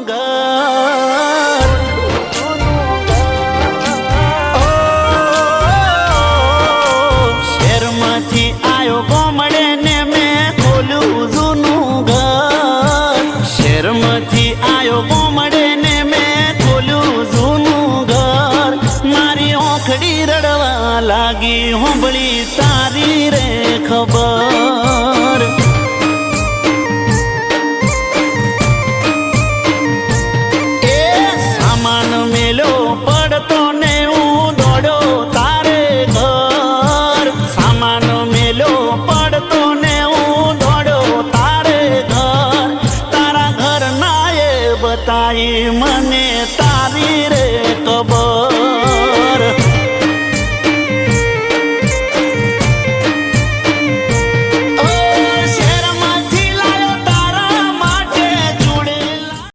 ઘર શહેરમાંથી આયો ગોમડે ને મેં ખોલ્યું જૂનું ઘર શહેરમાંથી આયો ગોમડે ને મેં ખોલ્યું જૂનું ઘર મારી ઓખડી રડવા લાગી હોંભળી તારી રે ખબર પડતો ને હું દોડ્યો તારે ઘર સામાન મેલો પડતો ને હું દોડ્યો તારે ઘર તારા ઘર ના એ બતાવી મને તારી રે ખબર